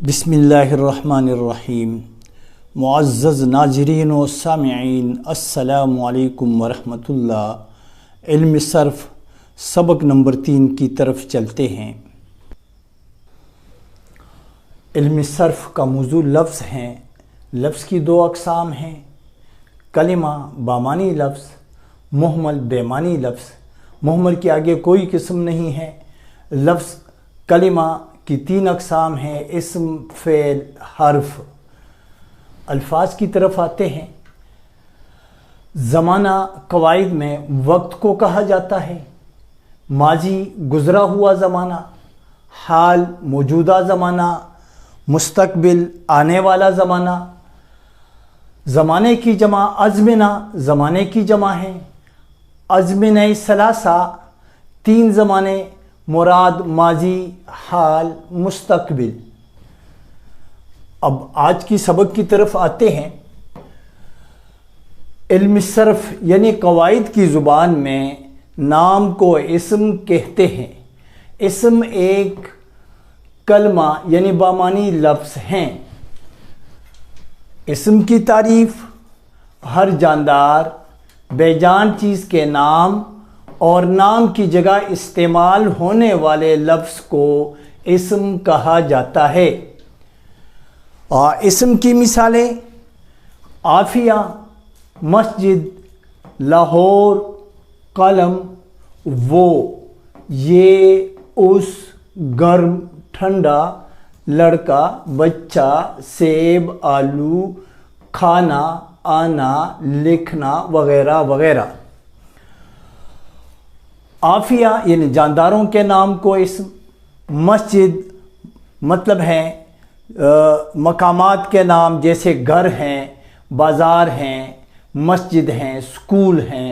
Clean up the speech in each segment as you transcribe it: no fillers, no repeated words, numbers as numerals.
بسم اللہ الرحمن الرحیم۔ معزز ناظرین و سامعین، السلام علیکم ورحمۃ اللہ۔ علم صرف سبق نمبر 3 کی طرف چلتے ہیں۔ علم صرف کا موضوع لفظ ہیں۔ لفظ کی 2 اقسام ہیں، کلمہ بامانی لفظ، مہمل بے معنی لفظ۔ مہمل کے آگے کوئی قسم نہیں ہے۔ لفظ کلمہ کی 3 اقسام ہیں، اسم، فعل، حرف۔ الفاظ کی طرف آتے ہیں۔ زمانہ قواعد میں وقت کو کہا جاتا ہے، ماضی گزرا ہوا زمانہ، حال موجودہ زمانہ، مستقبل آنے والا زمانہ۔ زمانے کی جمع ازمنہ زمانے کی جمع ہے۔ ازمنہ ثلاثہ 3 زمانے مراد ماضی، حال، مستقبل۔ اب آج کی سبق کی طرف آتے ہیں۔ علم صرف یعنی قواعد کی زبان میں نام کو اسم کہتے ہیں۔ اسم ایک کلمہ یعنی بامانی لفظ ہیں۔ اسم کی تعریف ہر جاندار بے جان چیز کے نام اور نام کی جگہ استعمال ہونے والے لفظ کو اسم کہا جاتا ہے۔ اسم کی مثالیں عافیہ، مسجد، لاہور، قلم، وہ، یہ، اس، گرم، ٹھنڈا، لڑکا، بچہ، سیب، آلو، کھانا، آنا، لکھنا وغیرہ وغیرہ۔ عافیہ یعنی جانداروں کے نام کو اسم۔ مسجد مطلب ہے مقامات کے نام، جیسے گھر ہیں، بازار ہیں، مسجد ہیں، اسکول ہیں۔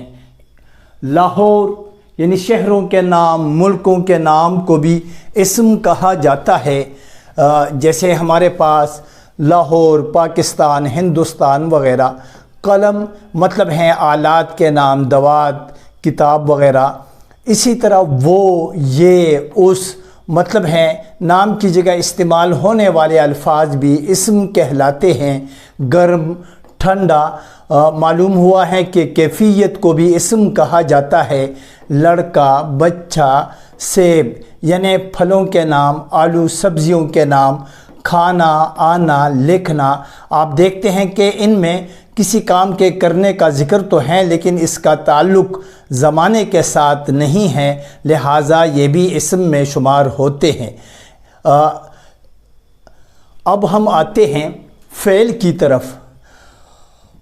لاہور یعنی شہروں کے نام، ملکوں کے نام کو بھی اسم کہا جاتا ہے، جیسے ہمارے پاس لاہور، پاکستان، ہندوستان وغیرہ۔ قلم مطلب ہیں آلات کے نام، دوات، کتاب وغیرہ۔ اسی طرح وہ، یہ، اس مطلب ہیں نام کی جگہ استعمال ہونے والے الفاظ بھی اسم کہلاتے ہیں۔ گرم، ٹھنڈا، معلوم ہوا ہے کہ کیفیت کو بھی اسم کہا جاتا ہے۔ لڑکا، بچہ، سیب یعنی پھلوں کے نام، آلو سبزیوں کے نام، کھانا، آنا، لکھنا۔ آپ دیکھتے ہیں کہ ان میں کسی کام کے کرنے کا ذکر تو ہے، لیکن اس کا تعلق زمانے کے ساتھ نہیں ہے، لہٰذا یہ بھی اسم میں شمار ہوتے ہیں۔ اب ہم آتے ہیں فعل کی طرف۔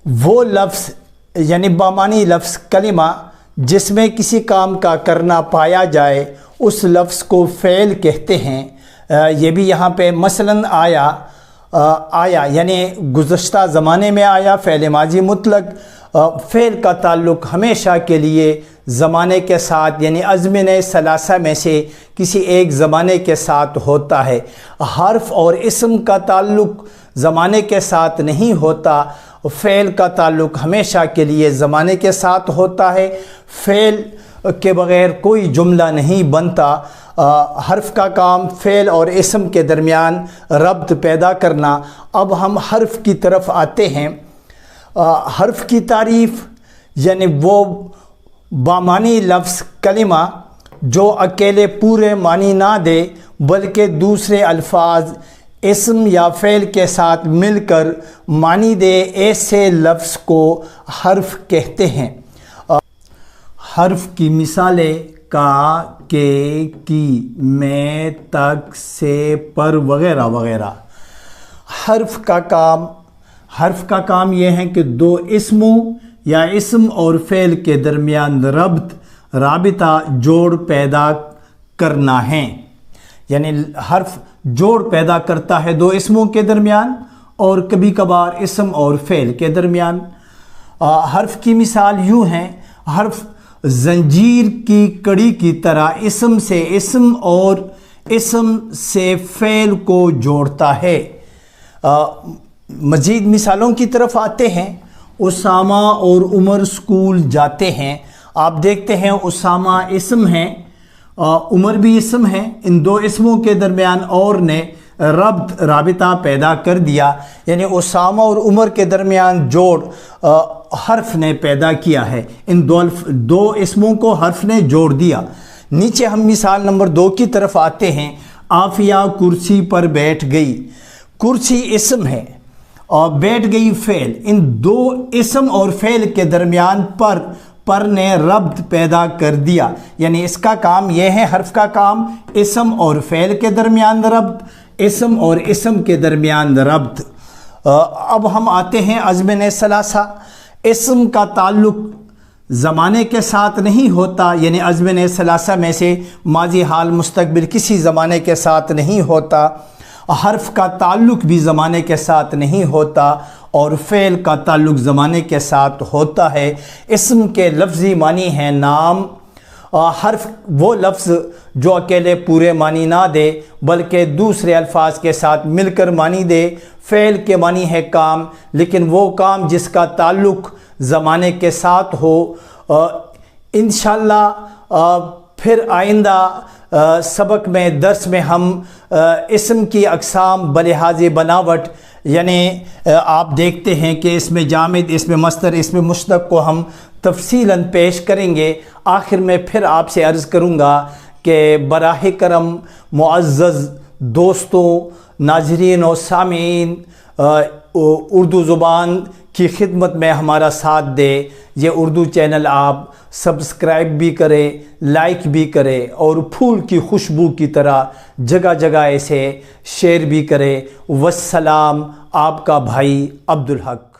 وہ لفظ یعنی بامانی لفظ کلمہ جس میں کسی کام کا کرنا پایا جائے، اس لفظ کو فعل کہتے ہیں۔ یہ بھی یہاں پہ مثلاً آیا یعنی گزشتہ زمانے میں آیا، فعل ماضی مطلق۔ فعل کا تعلق ہمیشہ کے لیے زمانے کے ساتھ یعنی ازمنہ ثلاثہ میں سے کسی ایک زمانے کے ساتھ ہوتا ہے۔ حرف اور اسم کا تعلق زمانے کے ساتھ نہیں ہوتا، فعل کا تعلق ہمیشہ کے لیے زمانے کے ساتھ ہوتا ہے۔ فعل کے بغیر کوئی جملہ نہیں بنتا۔ حرف کا کام فعل اور اسم کے درمیان ربط پیدا کرنا۔ اب ہم حرف کی طرف آتے ہیں۔ حرف کی تعریف یعنی وہ بامانی لفظ کلمہ جو اکیلے پورے معنی نہ دے بلکہ دوسرے الفاظ اسم یا فعل کے ساتھ مل کر معنی دے، ایسے لفظ کو حرف کہتے ہیں۔ حرف کی مثالیں کا، کے، کی، میں، تک، سے، پر وغیرہ وغیرہ۔ حرف کا کام یہ ہے کہ 2 اسموں یا اسم اور فعل کے درمیان رابطہ جوڑ پیدا کرنا ہے۔ یعنی حرف جوڑ پیدا کرتا ہے 2 اسموں کے درمیان اور کبھی کبھار اسم اور فعل کے درمیان۔ حرف کی مثال یوں ہے، حرف زنجیر کی کڑی کی طرح اسم سے اسم اور اسم سے فعل کو جوڑتا ہے۔ مزید مثالوں کی طرف آتے ہیں۔ اسامہ اور عمر اسکول جاتے ہیں۔ آپ دیکھتے ہیں اسامہ اسم ہیں، عمر بھی اسم ہے، ان دو اسموں کے درمیان اور نے ربط رابطہ پیدا کر دیا، یعنی اسامہ اور عمر کے درمیان جوڑ حرف نے پیدا کیا ہے، ان دو اسموں کو حرف نے جوڑ دیا۔ نیچے ہم مثال نمبر 2 کی طرف آتے ہیں۔ عافیہ کرسی پر بیٹھ گئی، کرسی اسم ہے اور بیٹھ گئی فعل، ان دو اسم اور فعل کے درمیان پر نے ربط پیدا کر دیا، یعنی اس کا کام یہ ہے، حرف کا کام اسم اور فعل کے درمیان ربط، اسم اور اسم کے درمیان ربط۔ اب ہم آتے ہیں ازمنہ ثلاثہ۔ اسم کا تعلق زمانے کے ساتھ نہیں ہوتا، یعنی ازمنہ ثلاثہ میں سے ماضی، حال، مستقبل کسی زمانے کے ساتھ نہیں ہوتا، حرف کا تعلق بھی زمانے کے ساتھ نہیں ہوتا اور فعل کا تعلق زمانے کے ساتھ ہوتا ہے۔ اسم کے لفظی معنی ہے نام، حرف وہ لفظ جو اکیلے پورے معنی نہ دے بلکہ دوسرے الفاظ کے ساتھ مل کر معنی دے۔ فعل کے معنی ہے کام، لیکن وہ کام جس کا تعلق زمانے کے ساتھ ہو۔ انشاءاللہ پھر آئندہ سبق میں درس میں ہم اسم کی اقسام بلحاظ بناوٹ، یعنی آپ دیکھتے ہیں کہ اس میں جامد، اس میں مصدر، اس میں مشتق کو ہم تفصیلاً پیش کریں گے۔ آخر میں پھر آپ سے عرض کروں گا کہ براہ کرم معزز دوستوں، ناظرین و سامعین، اردو زبان کی خدمت میں ہمارا ساتھ دے۔ یہ اردو چینل آپ سبسکرائب بھی کریں، لائک بھی کریں اور پھول کی خوشبو کی طرح جگہ جگہ اسے شیئر بھی کریں۔ والسلام، آپ کا بھائی عبدالحق۔